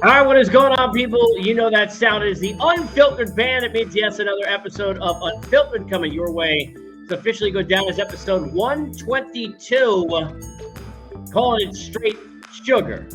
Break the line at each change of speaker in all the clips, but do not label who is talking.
All right, what is going on, people? You know that sound is the Unfiltered Band. It means, yes, another episode of Unfiltered coming your way. It's officially go down as episode 122, calling it straight sugar.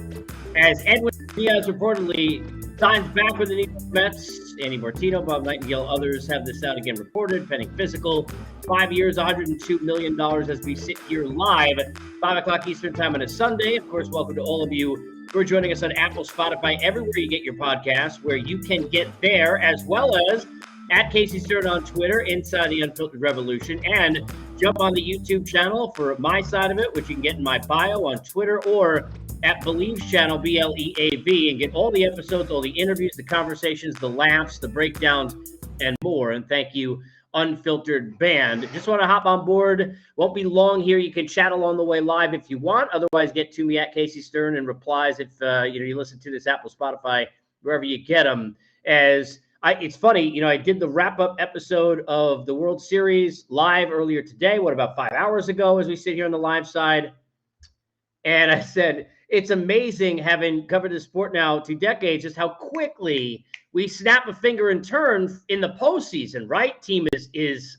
As Edwin Diaz reportedly signs back with the New York Mets, Andy Martino, Bob Nightingale, others have this out again reported, pending physical. 5 years, $102 million as we sit here live, 5 o'clock Eastern time on a Sunday. Of course, welcome to all of you who are joining us on Apple, Spotify, everywhere you get your podcasts, where you can get there, as well as at Casey Stern on Twitter, inside the Unfiltered Revolution, and jump on the YouTube channel for my side of it, which you can get in my bio on Twitter, or at Believe's channel, BLEAV, and get all the episodes, all the interviews, the conversations, the laughs, the breakdowns, and more. And thank you, Unfiltered Band. Just want to hop on board. Won't be long here. You can chat along the way live if you want. Otherwise, get to me at Casey Stern and replies if you listen to this Apple, Spotify, wherever you get them. It's funny, I did the wrap-up episode of the World Series live earlier today, about 5 hours ago, as we sit here on the live side. And I said, it's amazing, having covered the sport now 2 decades, just how quickly we snap a finger and turn in the postseason, right? Team is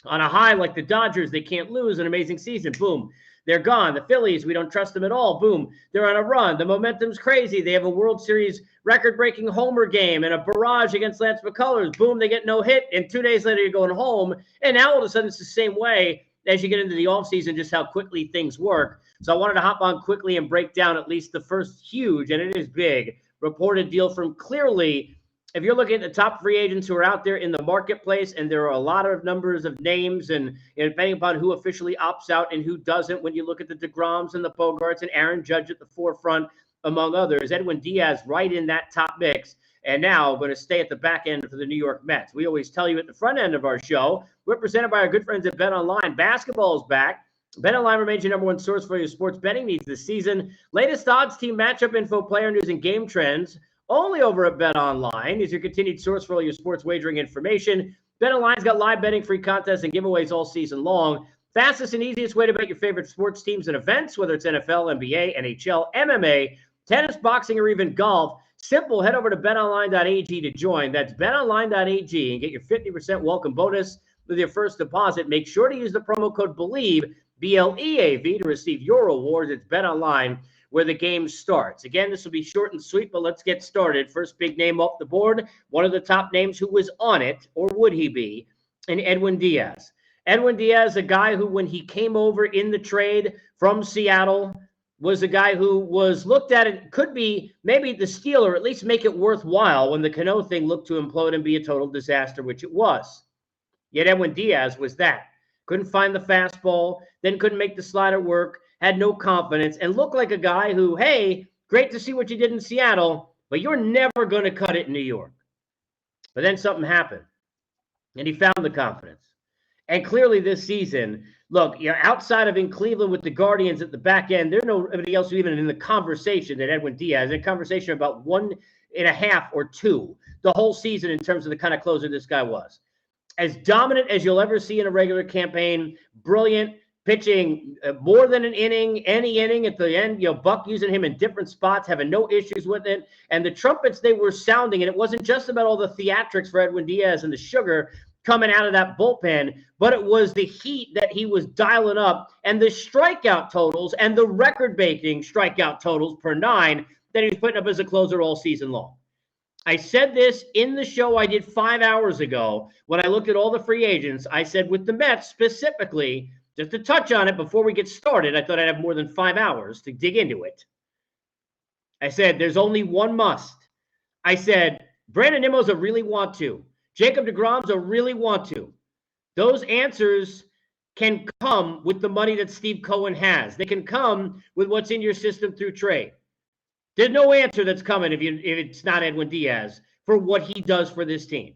on a high like the Dodgers. They can't lose. An amazing season. Boom. They're gone. The Phillies, we don't trust them at all. Boom. They're on a run. The momentum's crazy. They have a World Series record-breaking homer game and a barrage against Lance McCullers. Boom, they get no hit. And 2 days later, you're going home. And now all of a sudden, it's the same way as you get into the offseason, just how quickly things work. So I wanted to hop on quickly and break down at least the first huge, and it is big, reported deal from Clearly. If you're looking at the top free agents who are out there in the marketplace, and there are a lot of numbers of names, and depending upon who officially opts out and who doesn't, when you look at the DeGroms and the Bogarts and Aaron Judge at the forefront, among others, Edwin Diaz right in that top mix, and now going to stay at the back end for the New York Mets. We always tell you at the front end of our show, we're presented by our good friends at BetOnline. Basketball is back. BetOnline remains your number one source for your sports betting needs this season. Latest odds, team matchup info, player news, and game trends only over at BetOnline is your continued source for all your sports wagering information. BetOnline's got live betting, free contests, and giveaways all season long. Fastest and easiest way to bet your favorite sports teams and events, whether it's NFL, NBA, NHL, MMA, tennis, boxing, or even golf. Simple, head over to betonline.ag to join. That's betonline.ag and get your 50% welcome bonus with your first deposit. Make sure to use the promo code BELIEVE, BLEAV, to receive your rewards. It's BetOnline, where the game starts. Again, this will be short and sweet, but let's get started. First big name off the board, one of the top names who was on it, or would he be, and Edwin Diaz. Edwin Diaz, a guy who, when he came over in the trade from Seattle, was a guy who was looked at it, could be maybe the steal, or at least make it worthwhile when the Cano thing looked to implode and be a total disaster, which it was. Yet Edwin Diaz was that. Couldn't find the fastball, then couldn't make the slider work, had no confidence, and looked like a guy who, hey, great to see what you did in Seattle, but you're never going to cut it in New York. But then something happened, and he found the confidence. And clearly this season, look, outside of in Cleveland with the Guardians at the back end, there's nobody else even in the conversation that Edwin Diaz, in a conversation about 1.5 or 2 the whole season in terms of the kind of closer this guy was. As dominant as you'll ever see in a regular campaign, brilliant, pitching more than an inning, any inning at the end, Buck using him in different spots, having no issues with it. And the trumpets they were sounding, and it wasn't just about all the theatrics for Edwin Diaz and the sugar coming out of that bullpen, but it was the heat that he was dialing up and the strikeout totals and the record-breaking strikeout totals per 9 that he was putting up as a closer all season long. I said this in the show I did 5 hours ago when I looked at all the free agents. I said with the Mets specifically, just to touch on it before we get started, I thought I'd have more than 5 hours to dig into it. I said there's only one must. I said Brandon Nimmo's a really want to. Jacob deGrom's a really want to. Those answers can come with the money that Steve Cohen has. They can come with what's in your system through trade. There's no answer that's coming if it's not Edwin Diaz for what he does for this team.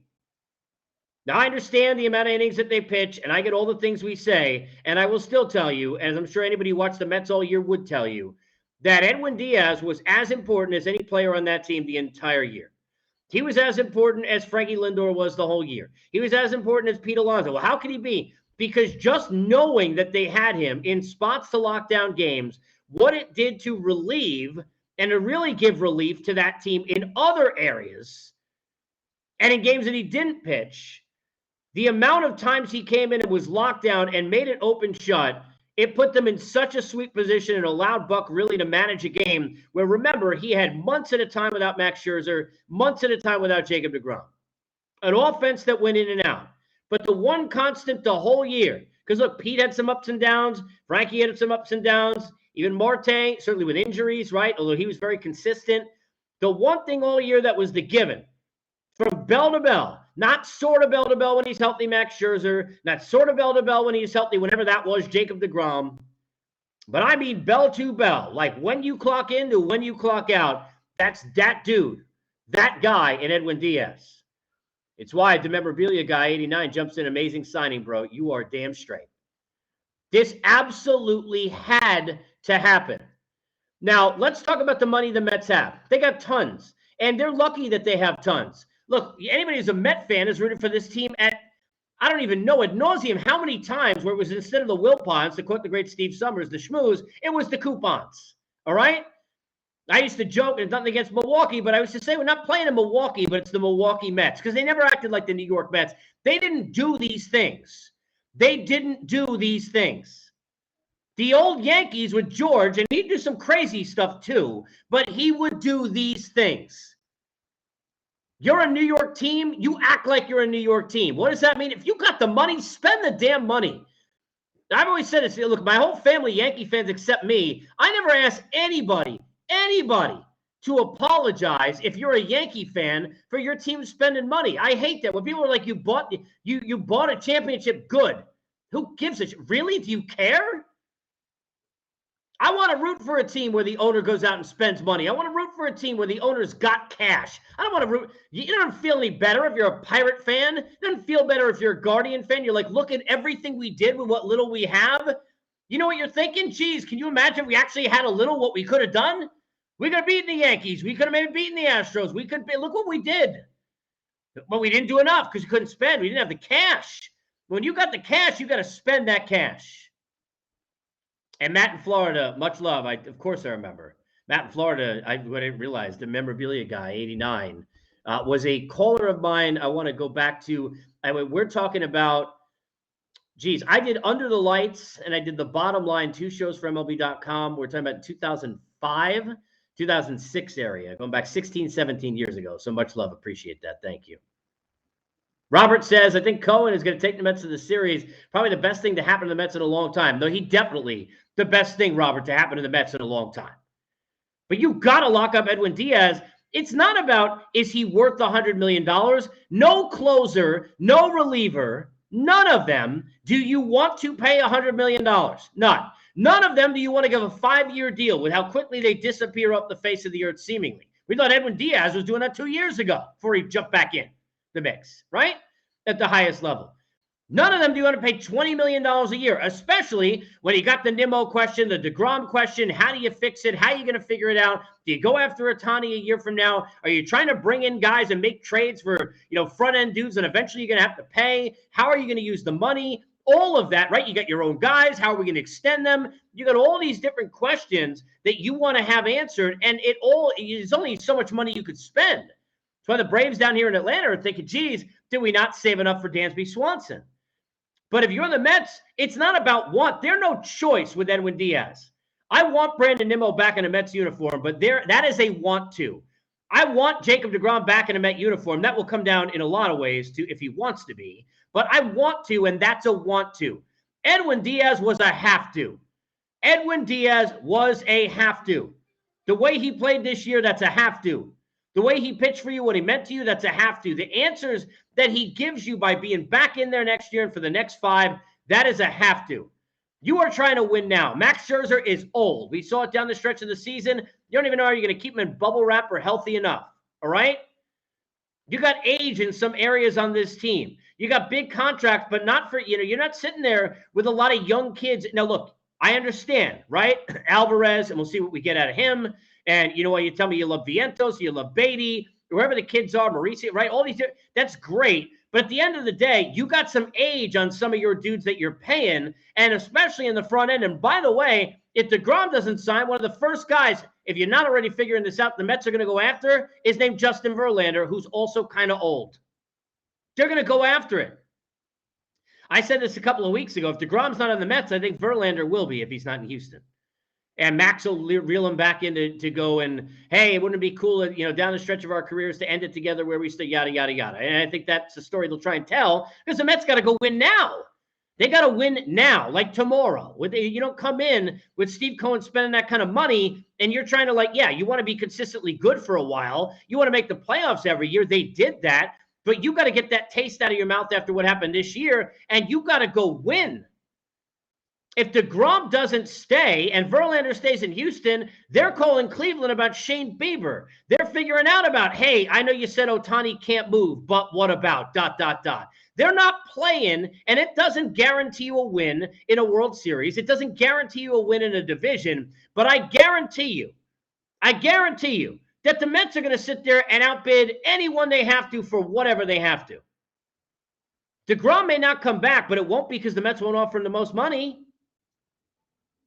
Now, I understand the amount of innings that they pitch, and I get all the things we say, and I will still tell you, as I'm sure anybody who watched the Mets all year would tell you, that Edwin Diaz was as important as any player on that team the entire year. He was as important as Frankie Lindor was the whole year. He was as important as Pete Alonso. Well, how could he be? Because just knowing that they had him in spots to lock down games, what it did to relieve and to really give relief to that team in other areas and in games that he didn't pitch, the amount of times he came in and was locked down and made it open shut, it put them in such a sweet position and allowed Buck really to manage a game where, remember, he had months at a time without Max Scherzer, months at a time without Jacob deGrom. An offense that went in and out. But the one constant the whole year, because look, Pete had some ups and downs, Frankie had some ups and downs, even Marte, certainly with injuries, right? Although he was very consistent. The one thing all year that was the given, from bell to bell, not sort of bell to bell when he's healthy, Max Scherzer, not sort of bell to bell when he's healthy, whenever that was, Jacob deGrom. But I mean bell to bell, like when you clock in to when you clock out, that's that dude, that guy in Edwin Diaz. It's why the memorabilia guy, 89, jumps in. Amazing signing, bro. You are damn straight. This absolutely had to happen. Now, let's talk about the money the Mets have. They got tons, and they're lucky that they have tons. Look, anybody who's a Met fan is rooting for this team at, I don't even know, ad nauseum how many times where it was instead of the Wilpons, to quote the great Steve Summers, the schmooze, it was the coupons. All right? I used to joke, and nothing against Milwaukee, but I used to say we're not playing in Milwaukee, but it's the Milwaukee Mets, because they never acted like the New York Mets. They didn't do these things. They didn't do these things. The old Yankees with George, and he'd do some crazy stuff too, but he would do these things. You're a New York team, you act like you're a New York team. What does that mean? If you got the money, spend the damn money. I've always said this. Look, my whole family, Yankee fans except me, I never asked anybody to apologize if you're a Yankee fan for your team spending money. I hate that. When people are like, you bought a championship, good. Who gives a shit? Really? Do you care? I want to root for a team where the owner goes out and spends money. I want to root for a team where the owner's got cash. I don't want to root. You don't feel any better if you're a Pirate fan. It doesn't feel better if you're a Guardian fan. You're like, look at everything we did with what little we have. You know what you're thinking? Geez, can you imagine if we actually had a little what we could have done? We could have beaten the Yankees. We could have maybe beaten the Astros. We could be, look what we did. But we didn't do enough because we couldn't spend. We didn't have the cash. When you got the cash, you got to spend that cash. And Matt in Florida, much love. Of course I remember. Matt in Florida, I didn't realize, the memorabilia guy, 89, was a caller of mine. I want to go back to, we're talking about, geez, I did Under the Lights and I did The Bottom Line, 2 shows for MLB.com. We're talking about 2005, 2006 area, going back 16, 17 years ago. So much love. Appreciate that. Thank you. Robert says, I think Cohen is going to take the Mets to the series. Probably the best thing to happen to the Mets in a long time. Though he definitely the best thing, Robert, to happen to the Mets in a long time. But you got to lock up Edwin Diaz. It's not about, is he worth $100 million? No closer, no reliever, none of them do you want to pay $100 million. None. None of them do you want to give a 5-year deal with how quickly they disappear off the face of the earth, seemingly. We thought Edwin Diaz was doing that 2 years ago before he jumped back in the mix, right? At the highest level. None of them do you want to pay $20 million a year, especially when you got the Nimmo question, the deGrom question. How do you fix it? How are you going to figure it out? Do you go after Ohtani a year from now? Are you trying to bring in guys and make trades for, front-end dudes that eventually you're going to have to pay? How are you going to use the money? All of that, right? You got your own guys. How are we going to extend them? You got all these different questions that you want to have answered, and there's only so much money you could spend. That's why the Braves down here in Atlanta are thinking, geez, did we not save enough for Dansby Swanson? But if you're the Mets, it's not about want. There's no choice with Edwin Diaz. I want Brandon Nimmo back in a Mets uniform, but that is a want to. I want Jacob deGrom back in a Met uniform. That will come down in a lot of ways to if he wants to be. But I want to, and that's a want to. Edwin Diaz was a have to. Edwin Diaz was a have to. The way he played this year, that's a have to. The way he pitched for you, what he meant to you, that's a have to. The answers that he gives you by being back in there next year and for the next 5, that is a have to. You are trying to win now. Max Scherzer is old. We saw it down the stretch of the season. You don't even know, are you going to keep him in bubble wrap or healthy enough? All right? You got age in some areas on this team. You got big contracts, but not for, you're not sitting there with a lot of young kids. Now, look, I understand, right? Alvarez, and we'll see what we get out of him. And you know what? You tell me you love Vientos, you love Beatty, wherever the kids are, Mauricio, right? All these, that's great. But at the end of the day, you got some age on some of your dudes that you're paying, and especially in the front end. And by the way, if DeGrom doesn't sign, one of the first guys, if you're not already figuring this out, the Mets are going to go after is named Justin Verlander, who's also kind of old. They're going to go after it. I said this a couple of weeks ago. If DeGrom's not on the Mets, I think Verlander will be if he's not in Houston. And Max will reel him back in to go and, hey, wouldn't it be cool, down the stretch of our careers to end it together where we stay, yada, yada, yada. And I think that's the story they'll try and tell because the Mets got to go win now. They got to win now, like tomorrow. You don't come in with Steve Cohen spending that kind of money and you're trying to you want to be consistently good for a while. You want to make the playoffs every year. They did that. But you got to get that taste out of your mouth after what happened this year, and you got to go win. If DeGrom doesn't stay and Verlander stays in Houston, they're calling Cleveland about Shane Bieber. They're figuring out about, hey, I know you said Ohtani can't move, but what about ... They're not playing, and it doesn't guarantee you a win in a World Series. It doesn't guarantee you a win in a division, but I guarantee you that the Mets are going to sit there and outbid anyone they have to for whatever they have to. DeGrom may not come back, but it won't be because the Mets won't offer him the most money.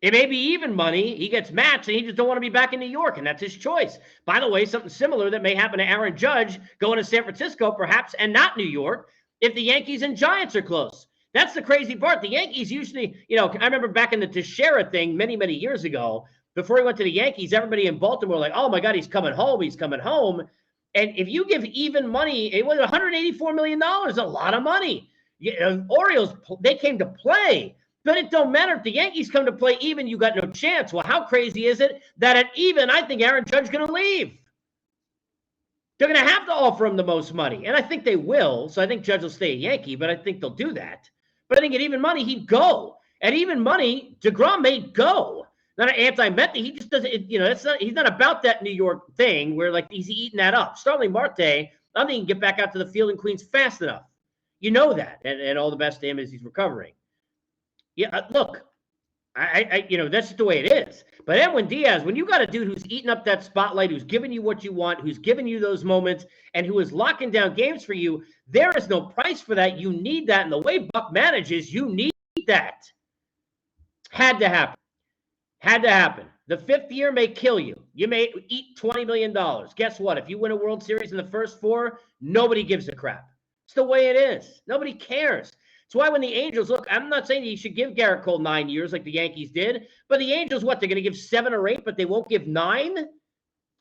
It may be even money. He gets matched, and he just don't want to be back in New York, and that's his choice. By the way, something similar that may happen to Aaron Judge going to San Francisco, perhaps, and not New York, if the Yankees and Giants are close. That's the crazy part. The Yankees usually, I remember back in the Teixeira thing many, many years ago, before he went to the Yankees, everybody in Baltimore like, oh, my God, he's coming home. He's coming home. And if you give even money, it was $184 million, a lot of money. Orioles, they came to play. But it don't matter. If the Yankees come to play even, you got no chance. Well, how crazy is it that at even, I think Aaron Judge is going to leave? They're going to have to offer him the most money. And I think they will. So I think Judge will stay a Yankee, but I think they'll do that. But I think at even money, he'd go. At even money, DeGrom may go. Not an anti-Met thing. He just doesn't, he's not about that New York thing where he's eating that up. Starling Marte, I don't think he can get back out to the field in Queens fast enough. You know that. And all the best to him as he's recovering. Yeah, look, I that's just the way it is. But Edwin Diaz, when you got a dude who's eating up that spotlight, who's giving you what you want, who's giving you those moments, and who is locking down games for you, there is no price for that. You need that. And the way Buck manages, you need that. Had to happen. Had to happen. The fifth year may kill you. You may eat $20 million. Guess what? If you win a World Series in the first four, nobody gives a crap. It's the way it is. Nobody cares. It's why when the Angels, look, I'm not saying you should give Garrett Cole 9 years like the Yankees did, but the Angels, what, they're going to give 7 or 8, but they won't give 9?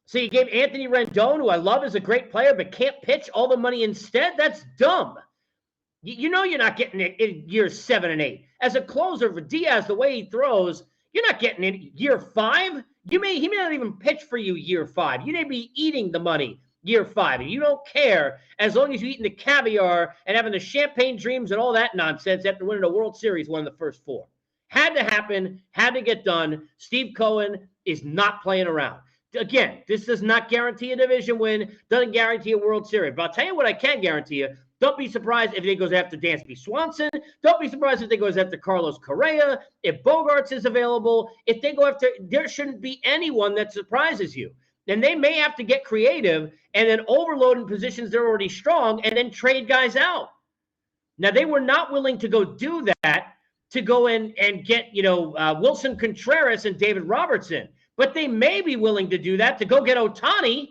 So you gave Anthony Rendon, who I love as a great player, but can't pitch, all the money instead? That's dumb. You know you're not getting it in years 7 and 8. As a closer for Diaz, the way he throws, you're not getting it year 5. He may not even pitch for you year 5. You may be eating the money year 5, and you don't care as long as you're eating the caviar and having the champagne dreams and all that nonsense after winning a World Series, one of the first 4. Had to happen, had to get done. Steve Cohen is not playing around. Again, this does not guarantee a division win, doesn't guarantee a World Series. But I'll tell you what I can guarantee you. Don't be surprised if he goes after Dansby Swanson. Don't be surprised if they goes after Carlos Correa. If Bogarts is available, if they go after, there shouldn't be anyone that surprises you. Then they may have to get creative and then overload in positions they're already strong and then trade guys out. Now, they were not willing to go do that to go in and get, Wilson Contreras and David Robertson. But they may be willing to do that to go get Ohtani.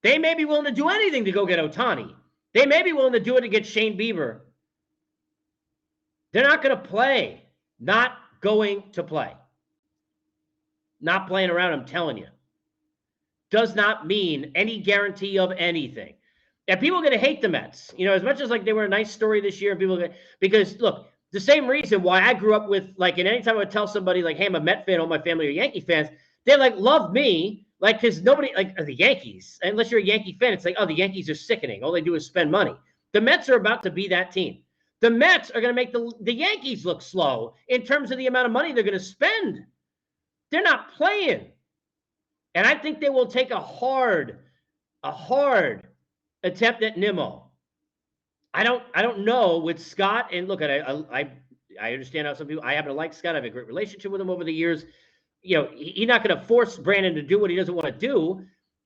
They may be willing to do anything to go get Ohtani. They may be willing to do it to get Shane Bieber. They're not going to play. Not going to play. Not playing around, I'm telling you. Does not mean any guarantee of anything. And people are going to hate the Mets. As much as they were a nice story this year, because look, the same reason why I grew up with, and anytime I would tell somebody, hey, I'm a Met fan, all my family are Yankee fans, they love me. Because nobody, the Yankees, unless you're a Yankee fan, it's the Yankees are sickening. All they do is spend money. The Mets are about to be that team. The Mets are going to make the Yankees look slow in terms of the amount of money they're going to spend. They're not playing. And I think they will take a hard attempt at Nimmo. I don't know with Scott. And look, I understand how some people, I happen to like Scott. I have a great relationship with him over the years. He's not going to force Brandon to do what he doesn't want to do.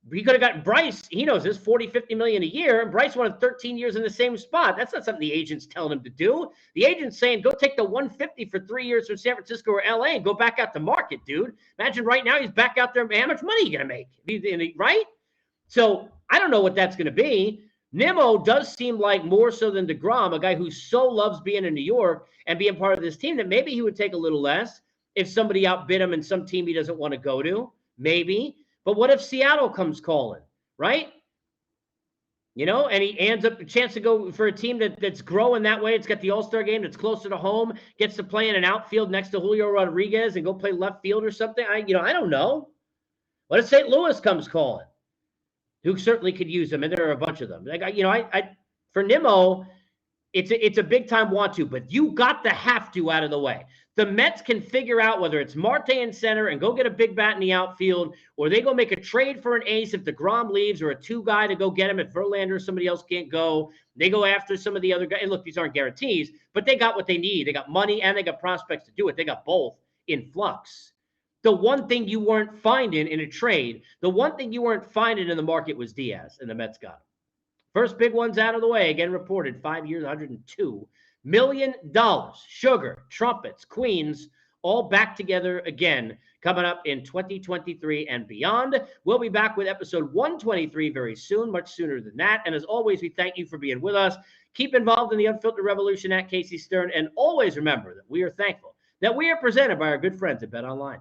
We could have gotten Bryce. He knows this 40, 50 million a year. And Bryce wanted 13 years in the same spot. That's not something the agent's telling him to do. The agent's saying, go take the 150 for 3 years from San Francisco or LA and go back out to market, dude. Imagine right now he's back out there. How much money are you going to make? Right? So I don't know what that's going to be. Nimmo does seem like more so than DeGrom, a guy who so loves being in New York and being part of this team that maybe he would take a little less if somebody outbid him in some team he doesn't want to go to. Maybe. But what if Seattle comes calling, right? And he ends up a chance to go for a team that's growing that way. It's got the All-Star game that's closer to home, gets to play in an outfield next to Julio Rodriguez and go play left field or something. I don't know. What if St. Louis comes calling? Who certainly could use them, and there are a bunch of them. For Nimmo, it's a big time want to, but you got the have to out of the way. The Mets can figure out whether it's Marte in center and go get a big bat in the outfield, or they go make a trade for an ace if DeGrom leaves, or a 2 guy to go get him if Verlander or somebody else can't go. They go after some of the other guys. And look, these aren't guarantees, but they got what they need. They got money and they got prospects to do it. They got both in flux. The one thing you weren't finding in a trade, the one thing you weren't finding in the market was Diaz, and the Mets got him. First big one's out of the way. Again, reported 5 years, $102 million. Sugar, trumpets, queens, all back together again, coming up in 2023 and beyond. We'll be back with episode 123 very soon, much sooner than that. And as always, we thank you for being with us. Keep involved in the Unfiltered Revolution at Casey Stern. And always remember that we are thankful that we are presented by our good friends at BetOnline.